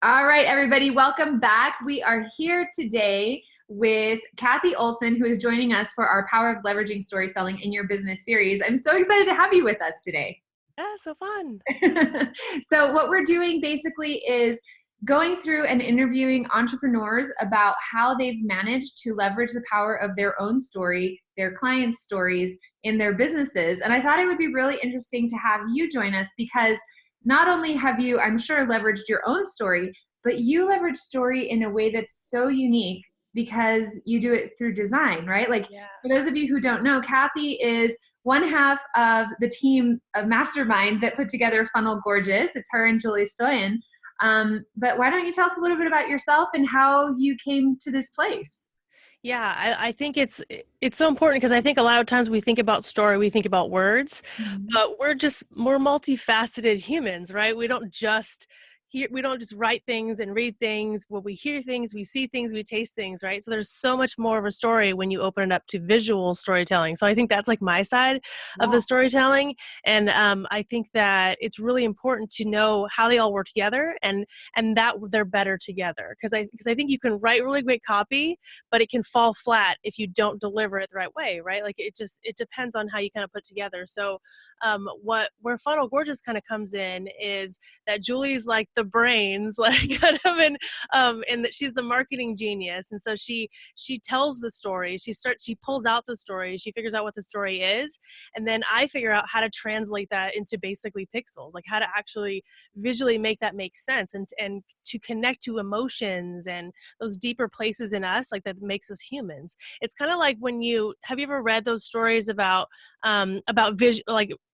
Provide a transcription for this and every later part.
All right, everybody, welcome back. We are here today with Cathy Olson, who is joining us for our Power of Leveraging Storytelling in Your Business series. I'm so excited to have you with us today. Yeah, so fun. So what we're doing basically is going through and interviewing entrepreneurs about how they've managed to leverage the power of their own story, their clients' stories in their businesses. And I thought it would be really interesting to have you join us because not only have you, I'm sure, leveraged your own story, but you leverage story in a way that's so unique because you do it through design, right? Like, Yeah. for those of you who don't know, Cathy is one half of the team of Mastermind that put together Funnel Gorgeous. It's her and Julie Stoyan. But why don't you tell us a little bit about yourself and how you came to this place? Yeah, I think it's so important because I think a lot of times we think about story, we think about words, Mhm. but we're multifaceted humans, right? We don't just write things and read things. When we hear things, we see things, we taste things, right? So there's so much more of a story when you open it up to visual storytelling. So I think that's like my side of Yeah. the storytelling, and I think that it's really important to know how they all work together and that they're better together. Because I think you can write really great copy, but it can fall flat if you don't deliver it the right way, right? Like it depends on how you kind of put together. So where Funnel Gorgeous kind of comes in is that Julie's like the brains, like kind of and that she's the marketing genius. And so she tells the story, she pulls out the story, she figures out what the story is, and then I figure out how to translate that into basically pixels, like how to actually visually make that make sense and to connect to emotions and those deeper places in us, like that makes us humans. It's kind of like when have you ever read those stories about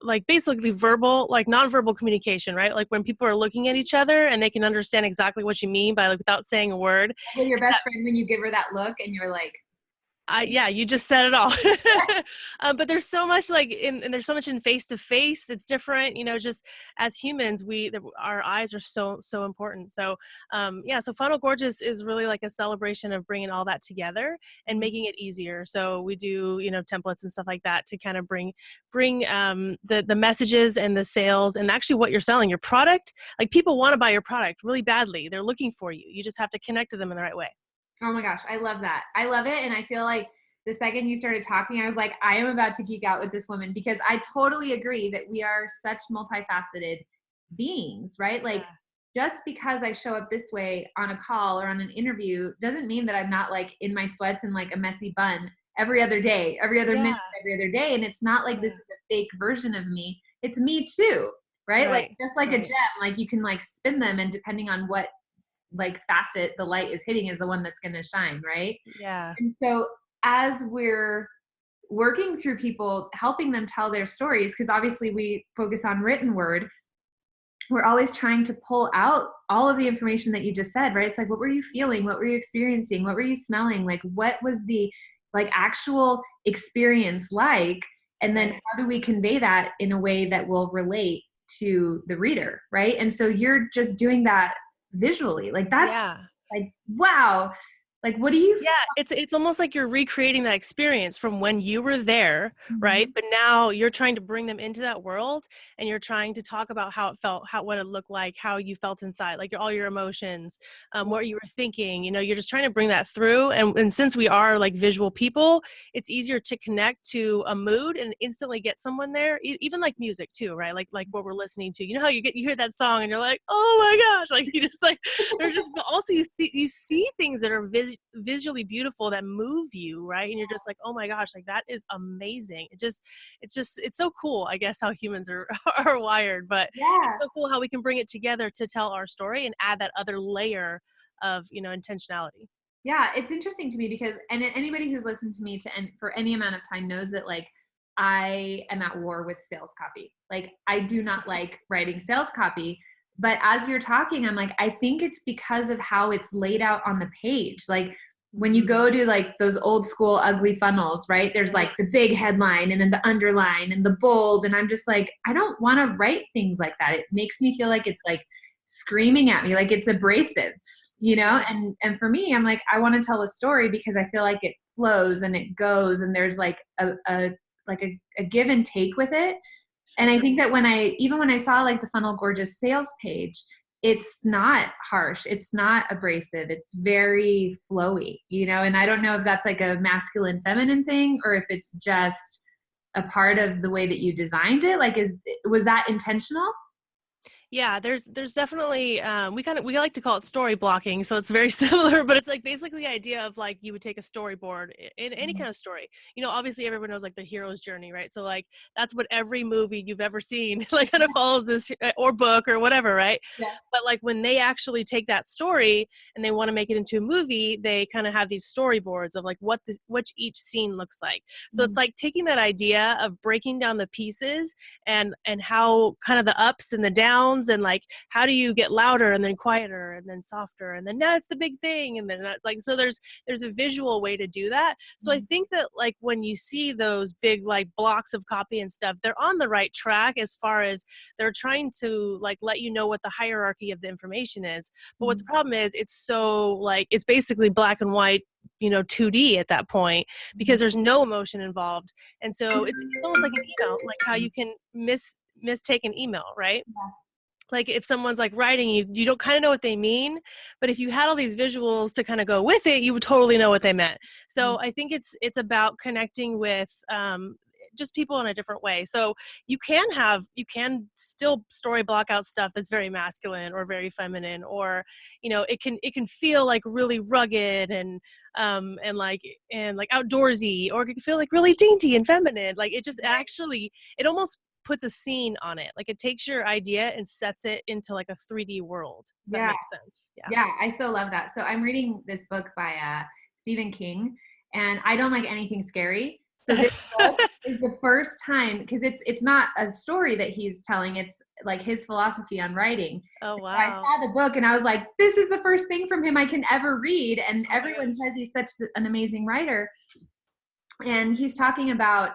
like basically verbal, like nonverbal communication, right? Like when people are looking at each other and they can understand exactly what you mean by, like, without saying a word. With your It's that best friend when you give her that look and you're like, yeah, you just said it all. But there's so much and there's so much in face to face that's different. Just as humans, our eyes are so important. So yeah, so Funnel Gorgeous is really like a celebration of bringing all that together and making it easier. So we do templates and stuff like that to kind of bring the messages and the sales and actually what you're selling, your product. Like, people want to buy your product really badly. They're looking for you. You just have to connect to them in the right way. oh my gosh, I love that. I love it. And I feel like the second you started talking, I was like, I am about to geek out with this woman because I totally agree that we are such multifaceted beings, right? Like, just because I show up this way on a call or on an interview doesn't mean that I'm not like in my sweats and like a messy bun every other day, every other Yeah. minute, every other day. And it's not like this is a fake version of me. It's me too, right? Like, Right. just like a Right. gem, like you can like spin them, and depending on what like facet the light is hitting is the one that's going to shine, right? Yeah. And so as we're working through people, helping them tell their stories, because obviously we focus on written word, we're always trying to pull out all of the information that you just said, right? It's like, what were you feeling? What were you experiencing? What were you smelling? Like, what was the like actual experience like? And then Right. how do we convey that in a way that will relate to the reader, right? And so you're just doing that visually. Like, that's Yeah. like, wow. Like, what do you? Yeah, it's almost like you're recreating that experience from when you were there, right? Mhm. But now you're trying to bring them into that world, and you're trying to talk about how it felt, what it looked like, how you felt inside, like all your emotions, what you were thinking. You're just trying to bring that through. And since we are like visual people, it's easier to connect to a mood and instantly get someone there. Even like music too, right? Like what we're listening to. You know how you hear that song and you're like, oh my gosh, like you just like there's just, but also you see things that are visually beautiful that move you, right? And you're just like, oh my gosh, like that is amazing. It's so cool, I guess, how humans are are wired. But it's Yeah. so cool how we can bring it together to tell our story and add that other layer of intentionality. Yeah, it's interesting to me because, and anybody who's listened to me for any amount of time knows that like I am at war with sales copy. Like, I do not like writing sales copy. But as you're talking, I'm like, I think it's because of how it's laid out on the page. Like, when you go to like those old school ugly funnels, right? There's like the big headline and then the underline and the bold. And I'm just like, I don't want to write things like that. It makes me feel like it's like screaming at me, like it's abrasive, and for me, I'm like, I want to tell a story because I feel like it flows and it goes and there's like a give and take with it. And I Sure. think that when I saw like the Funnel Gorgeous sales page, it's not harsh. It's not abrasive. It's very flowy, you know, and I don't know if that's like a masculine feminine thing or if it's just a part of the way that you designed it. Like, was that intentional? Yeah, there's definitely we like to call it story blocking, so it's very similar, but it's like basically the idea of like you would take a storyboard in any kind of story. You know, obviously everyone knows like the hero's journey, right? So like that's what every movie you've ever seen like kind of follows this or book or whatever, right? Yeah. But like when they actually take that story and they want to make it into a movie, they kind of have these storyboards of like what each scene looks like. So it's like taking that idea of breaking down the pieces and how kind of the ups and the downs and like how do you get louder and then quieter and then softer and then that's the big thing and then like so there's a visual way to do that. So I think that like when you see those big like blocks of copy and stuff, they're on the right track as far as they're trying to like let you know what the hierarchy of the information is. But what the problem is, it's so like it's basically black and white, you know, 2D at that point because there's no emotion involved. And so it's almost like an email, like how you can mistake an email, right? Like if someone's like writing you don't kind of know what they mean, but if you had all these visuals to kind of go with it, you would totally know what they meant. So I think it's about connecting with just people in a different way. So you can still story block out stuff that's very masculine or very feminine, or you know it can feel like really rugged and like outdoorsy, or it can feel like really dainty and feminine. Like it just actually it almost puts a scene on it. Like it takes your idea and sets it into like a 3D world. If that Yeah. makes sense. Yeah. Yeah, I so love that. So I'm reading this book by Stephen King, and I don't like anything scary. So this book is the first time because it's not a story that he's telling. It's like his philosophy on writing. Oh So I wow. saw the book and I was like, this is the first thing from him I can ever read. And Oh my everyone gosh. says he's such an amazing writer. And he's talking about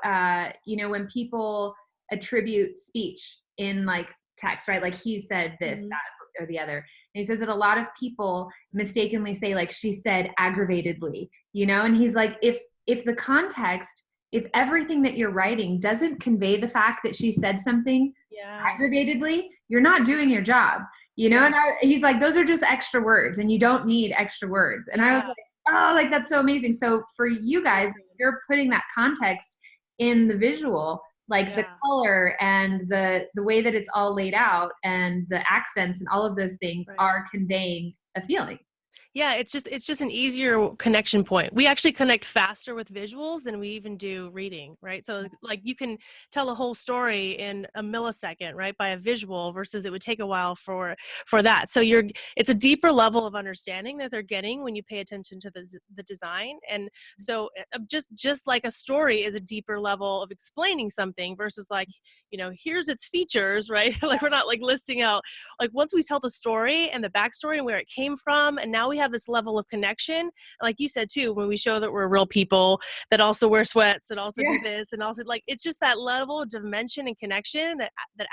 you know, when people attribute speech in like text, right? Like he said this, Mhm. that, or the other. And he says that a lot of people mistakenly say like she said aggravatedly, you know. And he's like, if the context, if everything that you're writing doesn't convey the fact that she said something Yeah. aggravatedly, you're not doing your job, you know. Yeah. And he's like, those are just extra words and you don't need extra words. And I was Yeah. like, oh, like that's so amazing. So for you guys, you're putting that context in the visual, like the Yeah. color and the way that it's all laid out and the accents and all of those things Right. are conveying a feeling. Yeah, it's just an easier connection point. We actually connect faster with visuals than we even do reading, right? So like you can tell a whole story in a millisecond, right, by a visual versus it would take a while for that. So it's a deeper level of understanding that they're getting when you pay attention to the design. And so just like a story is a deeper level of explaining something versus like, you know, here's its features, right? Like we're not like listing out like once we tell the story and the backstory and where it came from, and now we have this level of connection. Like you said too, when we show that we're real people that also wear sweats and also Yeah. do this and also like it's just that level of dimension and connection that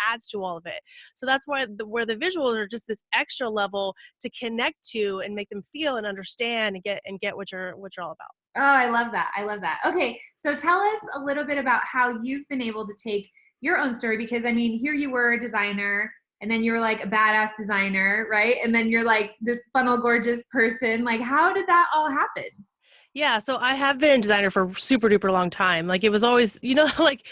adds to all of it. So that's why where the visuals are just this extra level to connect to and make them feel and understand and get what you're all about. Oh, I love that. I love that. Okay, so tell us a little bit about how you've been able to take your own story, because I mean, here you were a designer and then you were like a badass designer, right? And then you're like this funnel gorgeous person. Like, how did that all happen? Yeah, so I have been a designer for a super duper long time. Like it was always, you know, like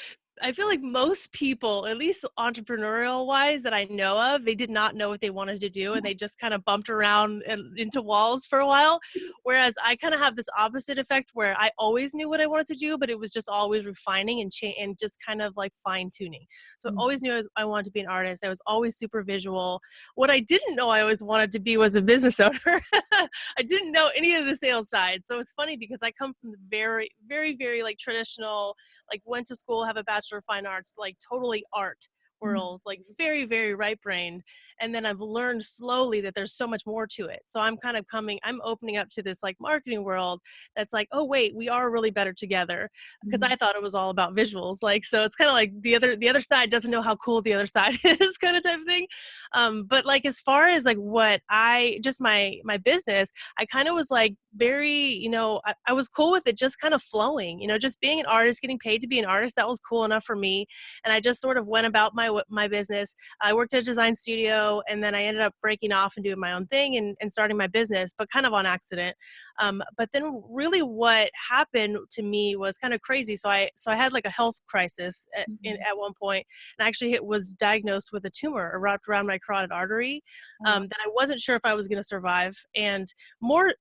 I feel like most people, at least entrepreneurial wise that I know of, they did not know what they wanted to do and they just kind of bumped around into walls for a while. Whereas I kind of have this opposite effect where I always knew what I wanted to do, but it was just always refining and just kind of like fine tuning. So I always knew I wanted to be an artist. I was always super visual. What I didn't know I always wanted to be was a business owner. I didn't know any of the sales side. So it's funny because I come from the very, very, very like traditional, like went to school, have a Bachelor of Fine Arts, like totally art world, like very, very right brained. And then I've learned slowly that there's so much more to it. So I'm opening up to this like marketing world that's like, oh wait, we are really better together. Because I thought it was all about visuals. Like, so it's kind of like the other side doesn't know how cool the other side is kind of type of thing. But like, as far as like what my business, I kind of was like very, you know, I was cool with it just kind of flowing, you know, just being an artist, getting paid to be an artist. That was cool enough for me. And I just sort of went about my my business. I worked at a design studio, and then I ended up breaking off and doing my own thing and starting my business, but kind of on accident. But then really what happened to me was kind of crazy. So I had like a health crisis at one point, and actually was diagnosed with a tumor wrapped around my carotid artery, that I wasn't sure if I was going to survive. And more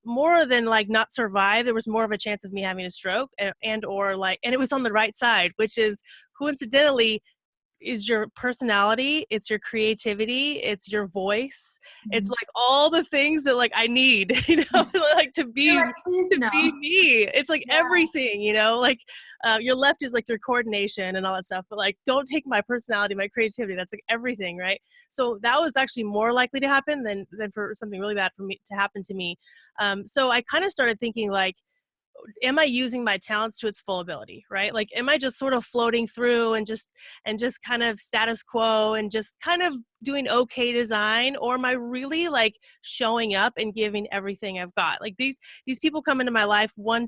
than like not survive, there was more of a chance of me having a stroke, and or like, and it was on the right side, which is coincidentally is your personality, it's your creativity, it's your voice, it's like all the things that like I need, like to You're be like, please no. me. It's like everything, like your left is like your coordination and all that stuff, but like don't take my personality, my creativity. That's like everything, right? So that was actually more likely to happen than for something really bad for me to happen to me. So I kind of started thinking like, am I using my talents to its full ability, right? Like, am I just sort of floating through and just kind of status quo and just kind of doing okay design, or am I really like showing up and giving everything I've got? Like these people come into my life one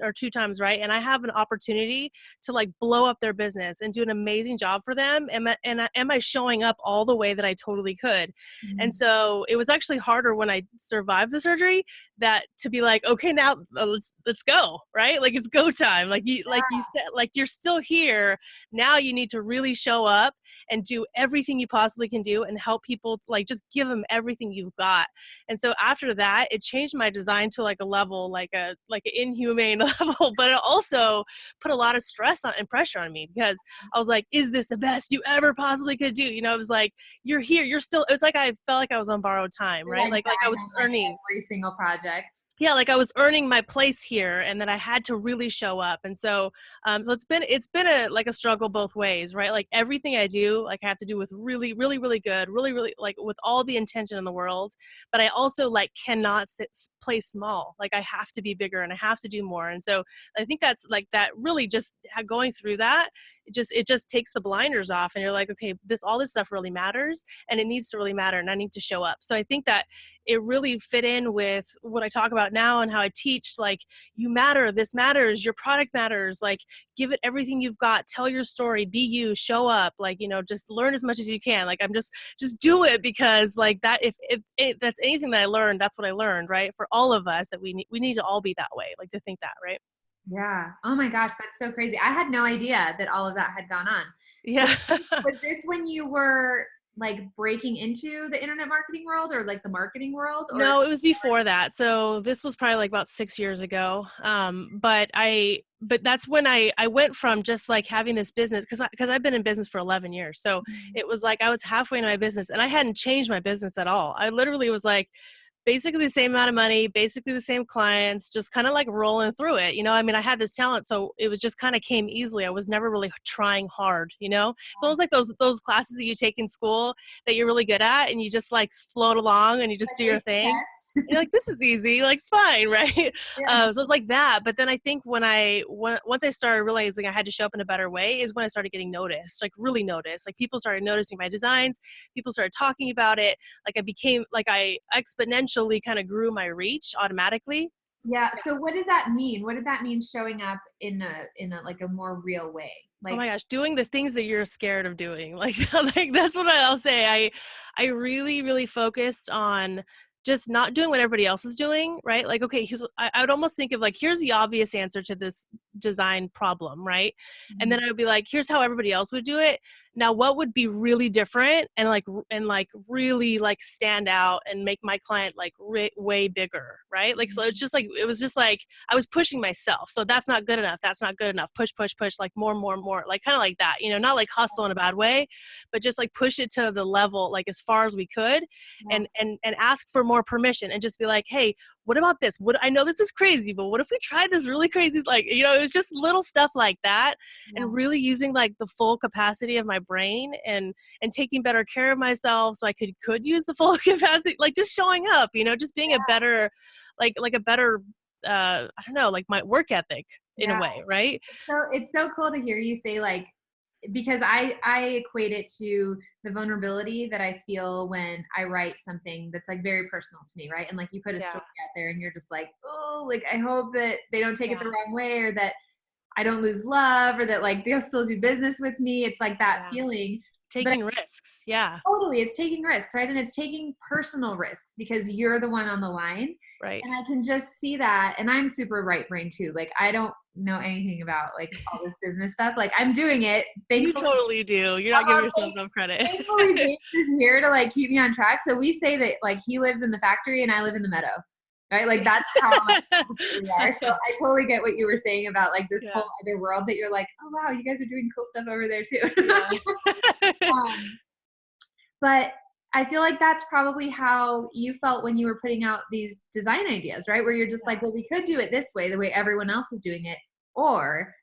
or two times, right? And I have an opportunity to like blow up their business and do an amazing job for them. Am I showing up all the way that I totally could? And so it was actually harder when I survived the surgery that to be like, okay, now let's go, right? Like it's go time. Like you said, like you're still here. Now you need to really show up and do everything you possibly can do and help people, like just give them everything you've got. And so after that, it changed my design to like a level, like an inhumane level, but it also put a lot of stress on and pressure on me, because I was like, is this the best you ever possibly could do? It was like, you're here, you're still, it's like I felt like I was on borrowed time, right? Like I was earning every single project. Yeah, like I was earning my place here, and that I had to really show up. And so it's been a struggle both ways, right? Like everything I do, like I have to do with really, really, really good, really, really like with all the intention in the world. But I also like cannot play small. Like I have to be bigger and I have to do more. And so I think that's like that really just going through that, it just takes the blinders off, and you're like, okay, all this stuff really matters, and it needs to really matter, and I need to show up. So I think that it really fit in with what I talk about now and how I teach, like, you matter, this matters, your product matters, like give it everything you've got, tell your story, be you, show up, like, just learn as much as you can. Like I'm just do it, because like that, if that's anything that I learned, that's what I learned, right? For all of us, that we need to all be that way, like to think that, right? Yeah. Oh my gosh, that's so crazy. I had no idea that all of that had gone on. Yeah. Was this when you were like breaking into the internet marketing world, or like the marketing world? Or No, it was before that. So this was probably like about 6 years ago. But that's when I went from just like having this business, because I've been in business for 11 years. So it was like I was halfway into my business and I hadn't changed my business at all. I literally was like, basically the same amount of money, basically the same clients, just kind of like rolling through it. I had this talent, so it was just kind of came easily. I was never really trying hard, It's almost like those classes that you take in school that you're really good at, and you just like float along and you just do your thing. You're like, this is easy, like it's fine, right? Yeah. So it's like that. But then I think once I started realizing I had to show up in a better way is when I started getting noticed, like really noticed. Like people started noticing my designs, people started talking about it. Like I exponentially kind of grew my reach automatically. Yeah. So what did that mean? What did that mean, showing up in a like a more real way? Oh Like, my gosh, doing the things that you're scared of doing. Like, like that's what I'll say. I really, really focused on just not doing what everybody else is doing, right? Like, okay, I would almost think of like, here's the obvious answer to this design problem, right? And then I would be like, here's how everybody else would do it. Now, what would be really different and really like stand out and make my client like way bigger, right? Like, so it was just like I was pushing myself. So that's not good enough. That's not good enough. Push, like more, like kind of like that, not like hustle in a bad way, but just like push it to the level, like as far as we could, and ask for more permission, and just be like, hey, what about this? I know this is crazy, but what if we tried this really crazy? Like, it was just little stuff like that, and really using like the full capacity of my brain and taking better care of myself so I could use the full capacity, like just showing up, just being a better, like a better, I don't know, like my work ethic in a way, right? So it's so cool to hear you say, like, because I equate it to the vulnerability that I feel when I write something that's like very personal to me, right? And like you put a story out there and you're just like, oh, like I hope that they don't take it the wrong way, or that I don't lose love, or that like they'll still do business with me. It's like that feeling. But taking risks. Yeah. totally, it's taking risks, right? And it's taking personal risks because you're the one on the line. Right. And I can just see that. And I'm super right brain too. Like, I don't know anything about like all this business stuff. Like, I'm doing it. You Thankfully, totally do. You're not giving yourself enough credit. thankfully, James is here to like keep me on track. So we say that like he lives in the factory and I live in the meadow, right? Like that's how we are. So I totally get what you were saying about like this Yeah. whole other world that you're like, oh wow, you guys are doing cool stuff over there too. Yeah. But I feel like that's probably how you felt when you were putting out these design ideas, right? Where you're just like, well, we could do it this way, the way everyone else is doing it, or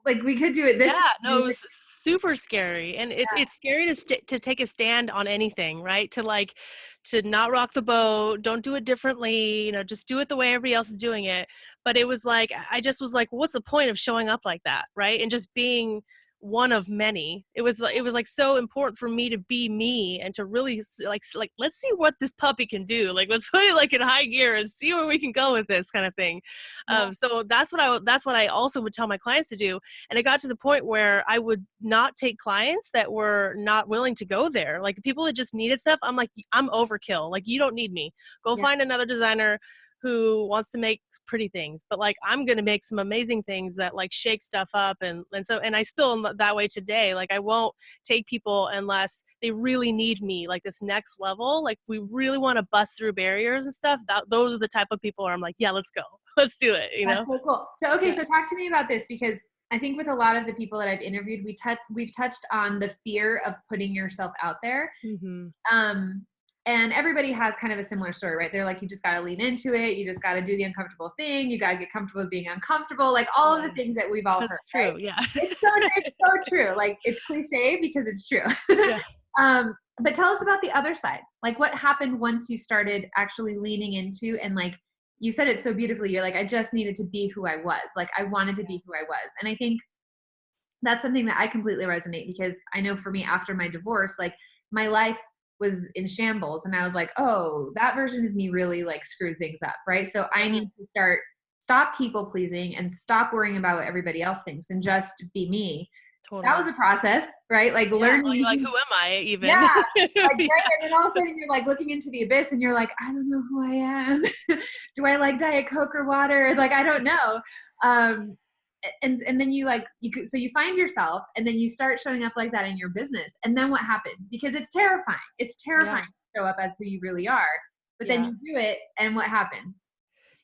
like we could do it this Yeah, no, it way. was super scary, and it's scary to take a stand on anything, right? To not rock the boat, don't do it differently, just do it the way everybody else is doing it. But it was like I just was like, what's the point of showing up like that, right? And just being one of many. It was like so important for me to be me and to really like let's see what this puppy can do. Like let's put it like in high gear and see where we can go with this kind of thing. Yeah. So that's what I also would tell my clients to do. And it got to the point where I would not take clients that were not willing to go there. Like people that just needed stuff, I'm like, I'm overkill. Like you don't need me. Go Yeah. find another designer who wants to make pretty things, but like I'm going to make some amazing things that like shake stuff up. And I still am that way today. Like I won't take people unless they really need me, like this next level. Like we really want to bust through barriers and stuff. Those are the type of people where I'm like, yeah, let's go. Let's do it. That's so cool. So, okay. Yeah. So talk to me about this because I think with a lot of the people that I've interviewed, we've touched on the fear of putting yourself out there. Mm-hmm. And everybody has kind of a similar story, right? They're like, you just got to lean into it. You just got to do the uncomfortable thing. You got to get comfortable with being uncomfortable. Like all of the things that we've all heard. That's true. Right? Yeah. It's so true. Like it's cliche because it's true. Yeah. But tell us about the other side. Like what happened once you started actually leaning into and like, you said it so beautifully. You're like, I just needed to be who I was. Like I wanted to be who I was. And I think that's something that I completely resonate because I know for me after my divorce, like my life was in shambles and I was like, oh, that version of me really like screwed things up. Right. So I need to stop people pleasing and stop worrying about what everybody else thinks and just be me. Totally. That was a process, right? Like learning. You're like, who am I even? Yeah. Like, right? And then all of a sudden you're like looking into the abyss and you're like, I don't know who I am. Do I like Diet Coke or water? Like, I don't know. And then so you find yourself and then you start showing up like that in your business. And then what happens? Because it's terrifying. It's terrifying to show up as who you really are. But then you do it and what happens?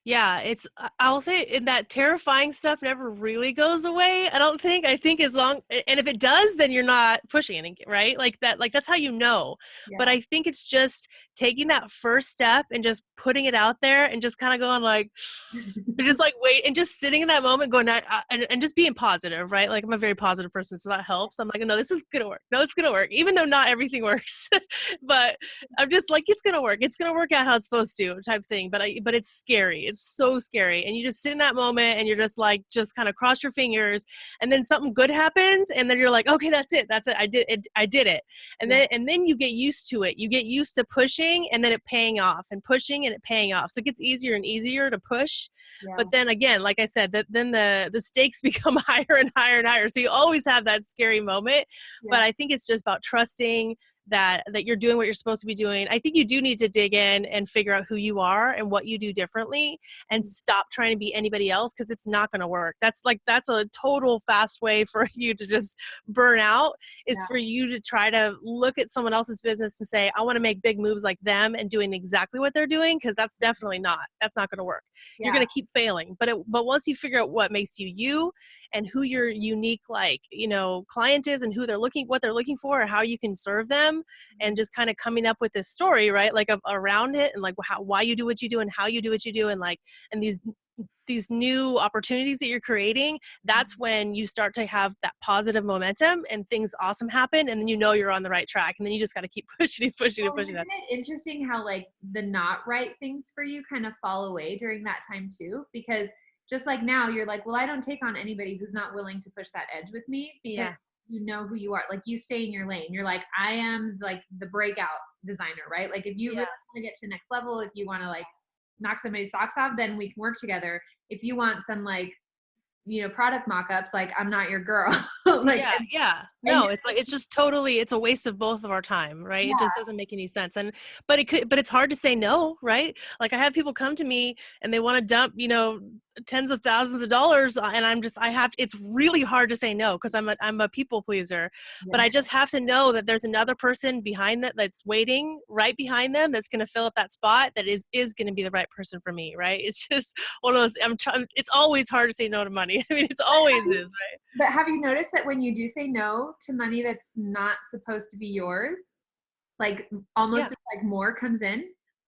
Yeah, I'll say that terrifying stuff never really goes away. I don't think. I think and if it does, then you're not pushing it, right? Like that's how you know. Yeah. But I think it's just taking that first step and just putting it out there and just kind of going like, just like wait and just sitting in that moment going, and just being positive, right? Like I'm a very positive person, so that helps. I'm like, no, this is going to work. No, it's going to work. Even though not everything works, but I'm just like, it's going to work. It's going to work out how it's supposed to type thing. But it's scary. It's so scary. And you just sit in that moment and you're just like, just kind of cross your fingers and then something good happens. And then you're like, okay, that's it. I did it. And then you get used to it. You get used to pushing and then it paying off and pushing and it paying off. So it gets easier and easier to push. Yeah. But then again, like I said, then the stakes become higher and higher and higher. So you always have that scary moment. Yeah. But I think it's just about trusting that you're doing what you're supposed to be doing. I think you do need to dig in and figure out who you are and what you do differently and stop trying to be anybody else because it's not going to work. That's a total fast way for you to just burn out is for you to try to look at someone else's business and say, I want to make big moves like them and doing exactly what they're doing because that's not going to work. Yeah. You're going to keep failing. But once you figure out what makes you and who your unique client is and what they're looking for or how you can serve them, and just kind of coming up with this story, right? Like around it and like why you do what you do and how you do what you do. And like, and these new opportunities that you're creating, that's when you start to have that positive momentum and things awesome happen. And then you're on the right track. And then you just got to keep pushing and pushing and pushing. Isn't it interesting how like the not right things for you kind of fall away during that time too? Because just like now you're like, well, I don't take on anybody who's not willing to push that edge with me because you know who you are. Like you stay in your lane. You're like, I am like the breakout designer, right? Like if you really want to get to the next level, if you want to like knock somebody's socks off, then we can work together. If you want some like, product mock-ups, like I'm not your girl. Like, yeah. And No, it's like, it's just totally, it's a waste of both of our time, right? It just yeah, doesn't make any sense. And, but it's hard to say no, right? Like I have people come to me and they want to dump, tens of thousands of dollars. And it's really hard to say no because I'm a people pleaser, but yeah. I just have to know that there's another person behind that's waiting right behind them that's going to fill up that spot that is going to be the right person for me, right? It's just one of those, it's always hard to say no to money. I mean, it's always is, right? But have you noticed that when you do say no to money that's not supposed to be yours, like Yeah. almost like more comes in?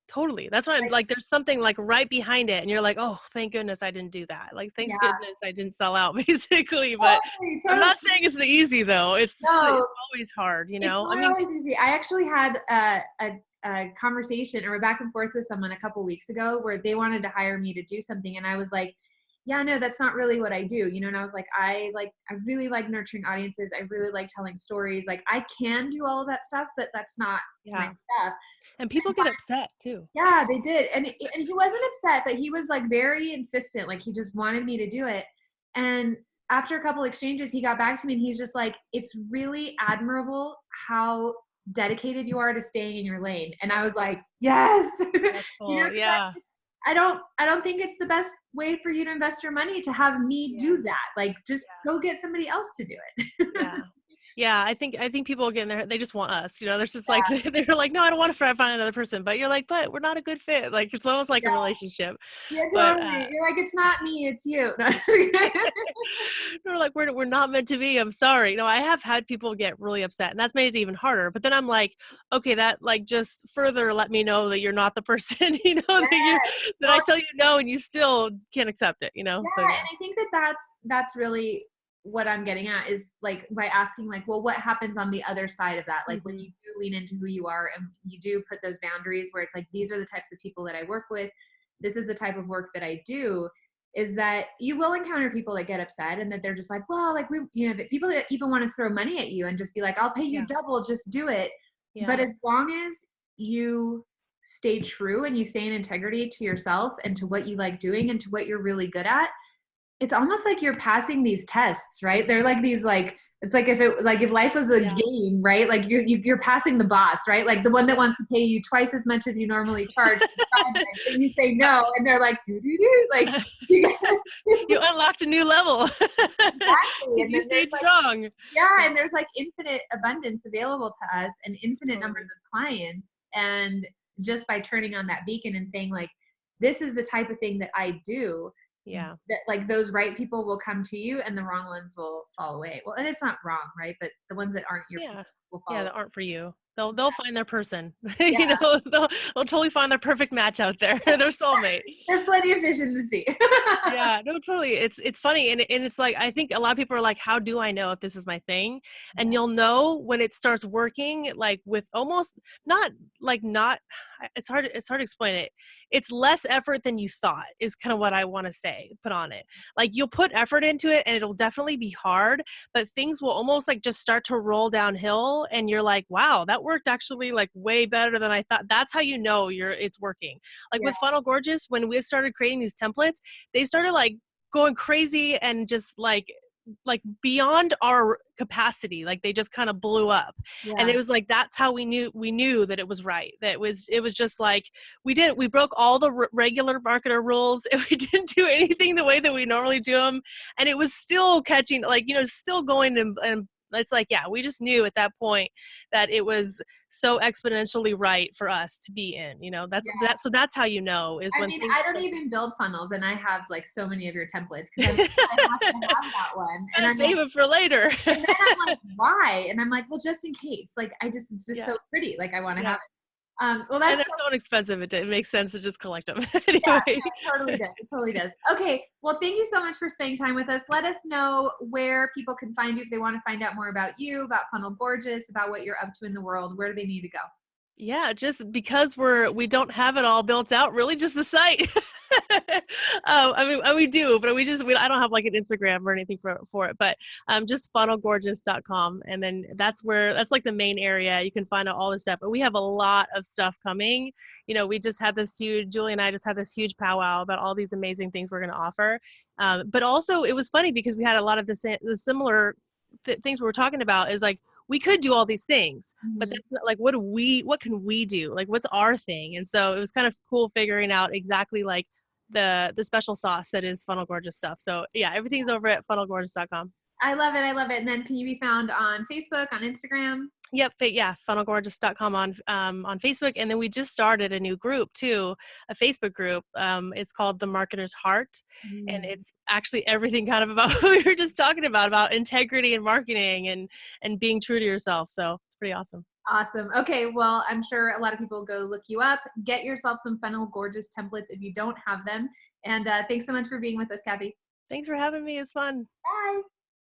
Totally. That's why I'm Like, like, there's something like right behind it, and you're like, oh, thank goodness I didn't do that. Like, thanks yeah, goodness I didn't sell out, basically. But totally, I'm totally. not saying it's the easy though. It's No, always hard, it's I not mean, always easy. I actually had a conversation or a back and forth with someone a couple weeks ago where they wanted to hire me to do something, and I was like, yeah, no, that's not really what I do, and I was like, I really like nurturing audiences. I really like telling stories. Like I can do all of that stuff, but that's not my yeah. stuff. And people get upset too. Yeah, they did. And he wasn't upset, but he was like very insistent. Like he just wanted me to do it. And after a couple exchanges, he got back to me and he's just like, it's really admirable how dedicated you are to staying in your lane. And I That's was like, yes. that's cool. 'Cause Yeah. I don't think it's the best way for you to invest your money to have me Yeah. do that. Like just go get somebody else to do it. Yeah. Yeah, I think people get in there, they just want us, there's just like, they're like, no, I don't want to find another person, but you're like, but we're not a good fit. Like, it's almost like Yeah. a relationship, Yeah, but, totally. You're like, it's not me, it's you. we're like, we're not meant to be. I'm sorry. I have had people get really upset and that's made it even harder. But then I'm like, okay, that like just further let me know that you're not the person, Yes. that I tell you no and you still can't accept it, Yeah, So yeah. and I think that that's really what I'm getting at is like by asking like, well, what happens on the other side of that? Like when Hmm. you do lean into who you are and you do put those boundaries where it's like these are the types of people that I work with, this is the type of work that I do, is that you will encounter people that get upset and that they're just like, well, like that people that even want to throw money at you and just be like, I'll pay you Yeah. double, just do it. But Yeah. as long as you stay true and you stay in integrity to yourself and to what you like doing and to what you're really good at, it's almost like you're passing these tests, right? They're like these like it's like if life was a Yeah. game, right? Like you're passing the boss, right? Like the one that wants to pay you twice as much as you normally charge for the project, but you say no, and they're like doo doo doo, like You unlocked a new level exactly. because And you then there's stayed like strong. yeah, and there's like infinite abundance available to us and infinite numbers Totally. of clients, and just by turning on that beacon and saying like, this is the type of thing that I do, Yeah. that like those right people will come to you and the wrong ones will fall away. Well, and it's not wrong, right? But the ones that aren't your Yeah. people will Yeah, fall that away. aren't for you. They'll find their person. Yeah. They'll totally find their perfect match out there, their soulmate. There's plenty of fish in the sea. Yeah, no, totally. It's funny, and it's like I think a lot of people are like, how do I know if this is my thing? And Yeah. you'll know when it starts working, like with almost not. It's hard to explain it. It's less effort than you thought is kind of what I want to say. Put on it, like you'll put effort into it, and it'll definitely be hard, but things will almost like just start to roll downhill, and you're like, wow, that worked actually like way better than I thought. That's how you know it's working. Like Yeah. with Funnel Gorgeous, when we started creating these templates, they started like going crazy and just like beyond our capacity. Like they just kind of blew up, and Yeah. it was like that's how we knew that it was right. That it was just like we broke all the regular marketer rules and we didn't do anything the way that we normally do them, and it was still catching, like, still going, and it's like, yeah, we just knew at that point that it was so exponentially right for us to be in. So that's how is I when mean, things I don't start. even build funnels, and I have like so many of your templates because I have to have that one, and Gotta I'm like, save it for later. and then I'm like, why? And I'm like, well, just in case. Like, it's just Yeah, so pretty. Like, I want to yeah. have it. Well, And that's they're so inexpensive, it makes sense to just collect them. yeah, Anyway. no, it totally does. It totally does. Okay. Well, thank you so much for spending time with us. Let us know where people can find you if they want to find out more about you, about Funnel Gorgeous, about what you're up to in the world. Where do they need to go? Yeah, just because we don't have it all built out, really, just the site. I mean, we do, but I don't have like an Instagram or anything for it, but just funnelgorgeous.com. And then that's like the main area. You can find out all this stuff. But we have a lot of stuff coming. We just had Julie and I just had this huge powwow about all these amazing things we're going to offer. But also it was funny because we had a lot of the similar things we're talking about is like, we could do all these things, but Mhm. that's not like, what can we do? Like, what's our thing? And so it was kind of cool figuring out exactly like the special sauce that is Funnel Gorgeous stuff. So yeah, everything's over at funnelgorgeous.com. I love it. I love it. And then can you be found on Facebook, on Instagram? Yep, yeah, funnelgorgeous.com on Facebook, and then we just started a new group too, a Facebook group. It's called The Marketer's Heart, and Mm. it's actually everything kind of about what we were just talking about integrity and marketing and being true to yourself. So it's pretty awesome. Awesome. Okay. Well, I'm sure a lot of people will go look you up. Get yourself some Funnel Gorgeous templates if you don't have them. And thanks so much for being with us, Cathy. Thanks for having me. It's fun. Bye.